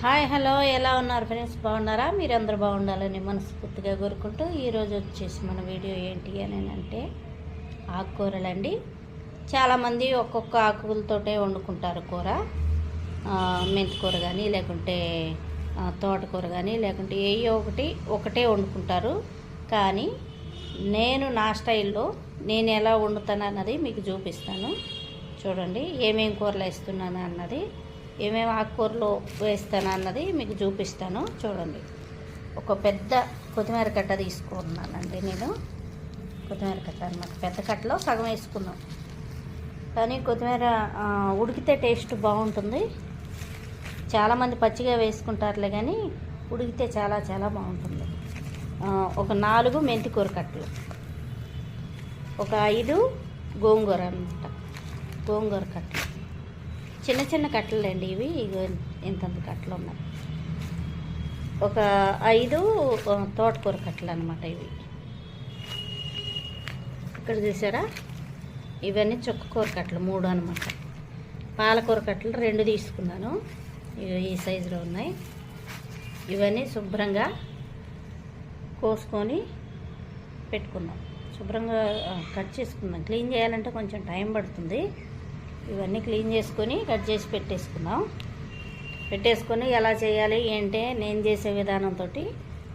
Hi hello ఎలా ఉన్నారు friends? బాగున్నారా? మీరందరూ బాగుండాలని మనస్ఫూర్తిగా కోరుకుంటూ ఈరోజు వచ్చేసి మన వీడియో ఏంటి అని అంటే ఆకుకూరలండి. చాలామంది ఒక్కొక్క ఆకులతోటే వండుకుంటారు కూర. మెంతికూర కానీ లేకుంటే తోటకూర కానీ లేకుంటే ఏయో ఒకటే వండుకుంటారు. కానీ నేను నా స్టైల్లో నేను ఎలా వండుతాను అన్నది మీకు చూపిస్తాను. చూడండి ఏమేమి కూరలు వేస్తున్నాను అన్నది, ఏమేమి ఆకుకూరలు వేస్తాను అన్నది మీకు చూపిస్తాను. చూడండి, ఒక పెద్ద కొత్తిమీర కట్ట తీసుకున్నానండి నేను. కొత్తిమీర కట్ట అన్నమాట, పెద్ద కట్టలో సగం వేసుకున్నాం. కానీ కొత్తిమీర ఉడికితే టేస్ట్ బాగుంటుంది. చాలామంది పచ్చిగా వేసుకుంటారులే, కానీ ఉడికితే చాలా చాలా బాగుంటుంది. ఒక 4 మెంతికూర కట్టలు, ఒక 5 గోంగూర అన్నమాట, గోంగూర కట్టలు. చిన్న చిన్న కట్టలు అండి ఇవి, ఇంతంత కట్టలు ఉన్నాయి. ఒక 5 తోటకూర కట్టలు అనమాట ఇవి. ఇక్కడ చూసారా, ఇవన్నీ చుక్కకూర కట్టలు 3 అనమాట. పాలకూర కట్టలు 2 తీసుకున్నాను, ఈ సైజులో ఉన్నాయి. ఇవన్నీ శుభ్రంగా కోసుకొని పెట్టుకున్నాం. శుభ్రంగా కట్ చేసుకుందాం. క్లీన్ చేయాలంటే కొంచెం టైం పడుతుంది. ఇవన్నీ క్లీన్ చేసుకొని కట్ చేసి పెట్టేసుకొని ఎలా చేయాలి ఏంటే నేను చేసే విధానంతో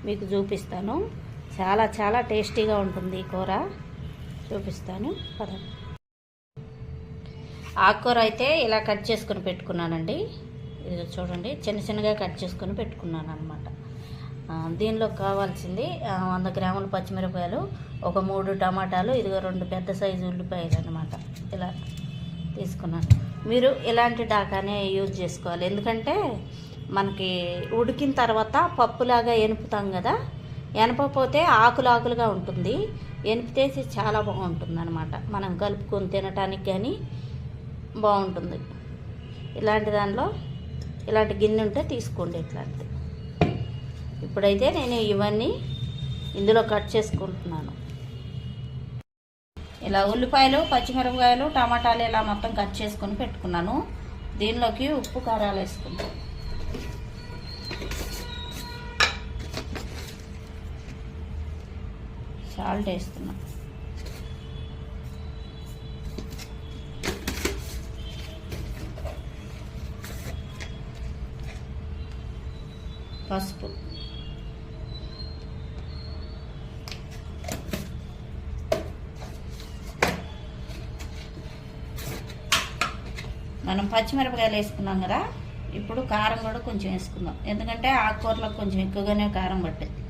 మీకు చూపిస్తాను. చాలా చాలా టేస్టీగా ఉంటుంది ఈ కూర, చూపిస్తాను పదండి. ఆకుకూర అయితే ఇలా కట్ చేసుకొని పెట్టుకున్నానండి. ఇది చూడండి, చిన్న చిన్నగా కట్ చేసుకొని పెట్టుకున్నాను అనమాట. దీనిలో కావాల్సింది 100 గ్రాముల పచ్చిమిరపకాయలు, ఒక 3 టమాటాలు, ఇదిగో 2 పెద్ద సైజు ఉల్లిపాయలు అనమాట. ఇలా తీసుకున్నాను. మీరు ఇలాంటి డాకానే యూజ్ చేసుకోవాలి, ఎందుకంటే మనకి ఉడికిన తర్వాత పప్పులాగా ఎనుపుతాం కదా, ఎనపపోతే ఆకులుగా ఉంటుంది. ఎనిపితే చాలా బాగుంటుంది అనమాట. మనం కలుపుకొని తినటానికి కానీ బాగుంటుంది. ఇలాంటి దానిలో ఇలాంటి గిన్నె ఉంటే తీసుకోండి ఇట్లాంటిది. ఇప్పుడైతే నేను ఇవన్నీ ఇందులో కట్ చేసుకుంటున్నాను. ఇలా ఉల్లిపాయలు, పచ్చిమిరపకాయలు, టమాటాలు ఇలా మొత్తం కట్ చేసుకొని పెట్టుకున్నాను. దీనిలోకి ఉప్పు కారాలు వేసుకుంటాను. సాల్ట్ వేస్తున్నా. పసుపు, మనం పచ్చిమిరపకాయలు వేసుకున్నాం కదా, ఇప్పుడు కారం కూడా కొంచెం వేసుకుందాం, ఎందుకంటే ఆకుకూరలకు కొంచెం ఎక్కువగానే కారం పట్టింది.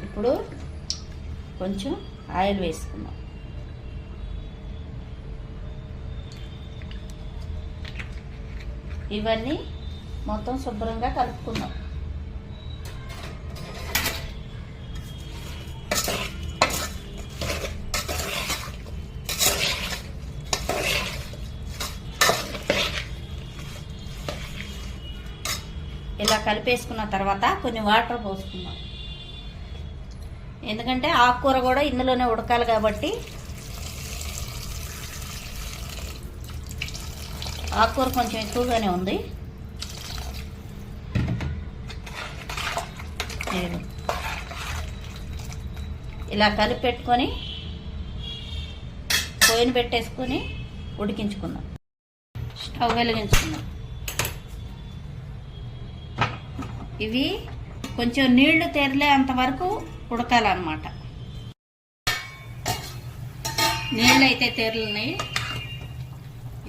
ఇప్పుడు కొంచెం ఆయిల్ వేసుకుందాం. ఇవన్నీ మొత్తం శుభ్రంగా కలుపుకుందాం. ఇలా కలిపేసుకున్న తర్వాత కొన్ని వాటర్ పోసుకుందాం, ఎందుకంటే ఆకుకూర కూడా ఇందులోనే ఉడకాలి కాబట్టి. ఆకుకూర కొంచెం ఎక్కువగానే ఉంది. ఇలా కలిపి పెట్టుకొని పొయ్యిని పెట్టేసుకొని ఉడికించుకుందాం. స్టవ్ వెలిగించుకుందాం. ఇవి కొంచెం నీళ్లు తెరలే అంతవరకు ఉడకాలన్నమాట. నీళ్ళు అయితే తెరలున్నాయి,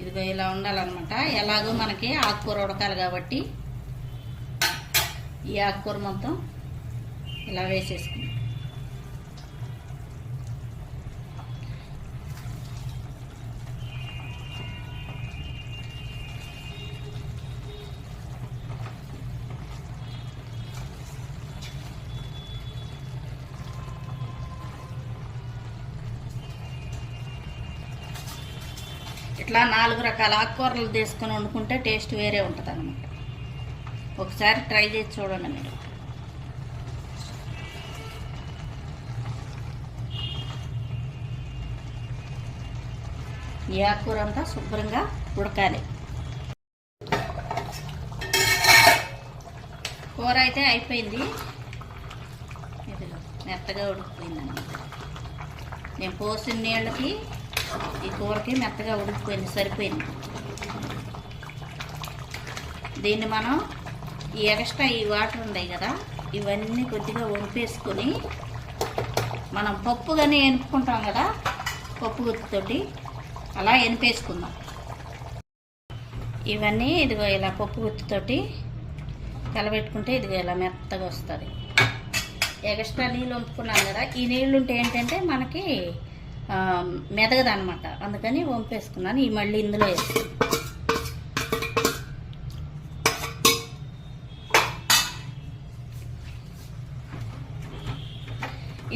ఇదిగో ఇలా ఉండాలన్నమాట. ఎలాగో మనకి ఆకుకూర ఉడకాలి కాబట్టి ఈ ఆకుకూర మొత్తం ఇలా వేసేసుకుందాం. ఇట్లా 4 రకాల ఆకుకూరలు తీసుకొని వండుకుంటే టేస్ట్ వేరే ఉంటుంది అన్నమాట. ఒకసారి ట్రై చేసి చూడండి మీరు. ఈ ఆకుకూర అంతా శుభ్రంగా ఉడకాలి. కూర అయితే అయిపోయింది, ఇదిగో మెత్తగా ఉడికిపోయింది అన్నమాట. నేను పోసిన నీళ్ళకి ఈ కూరకి మెత్తగా ఉడికిపోయింది, సరిపోయింది. దీన్ని మనం ఈ ఎక్స్ట్రా ఈ వాటర్ ఉన్నాయి కదా, ఇవన్నీ కొద్దిగా వంపేసుకొని మనం పప్పు కానీ ఎనుపుకుంటాం కదా, పప్పు గుత్తితోటి అలా ఎనిపేసుకుందాం. ఇవన్నీ ఇదిగో ఇలా పప్పు గుత్తితోటి కలబెట్టుకుంటే ఇదిగో ఇలా మెత్తగా వస్తుంది. ఎక్స్ట్రా నీళ్ళు వంపుకున్నాం కదా, ఈ నీళ్ళు ఉంటే ఏంటంటే మనకి మెదగదనమాట, అందుకని వంపేసుకున్నాను. ఈ మళ్ళీ ఇందులో వేసి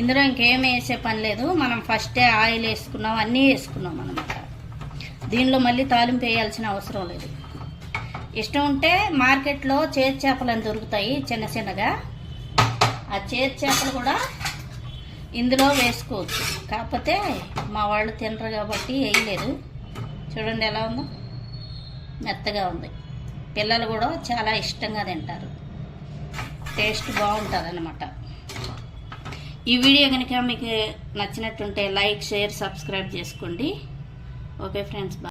ఇందులో ఇంకేం వేసే పని లేదు. మనం ఫస్టే ఆయిల్ వేసుకున్నాం, అన్నీ వేసుకున్నాం అనమాట. దీనిలో మళ్ళీ తాలింపు వేయాల్సిన అవసరం లేదు. ఇష్టం ఉంటే మార్కెట్లో చేతి చేపలు అని దొరుకుతాయి చిన్న చిన్నగా, ఆ చేతి చేపలు కూడా ఇందులో వేసుకోవచ్చు. కాకపోతే మా వాళ్ళు తినరు కాబట్టి వేయలేదు. చూడండి ఎలా ఉందో, మెత్తగా ఉంది. పిల్లలు కూడా చాలా ఇష్టంగా తింటారు, టేస్ట్ బాగుంటుంది అన్నమాట. ఈ వీడియో కనుక మీకు నచ్చినట్టుంటే లైక్, షేర్, సబ్స్క్రైబ్ చేసుకోండి. Okay friends.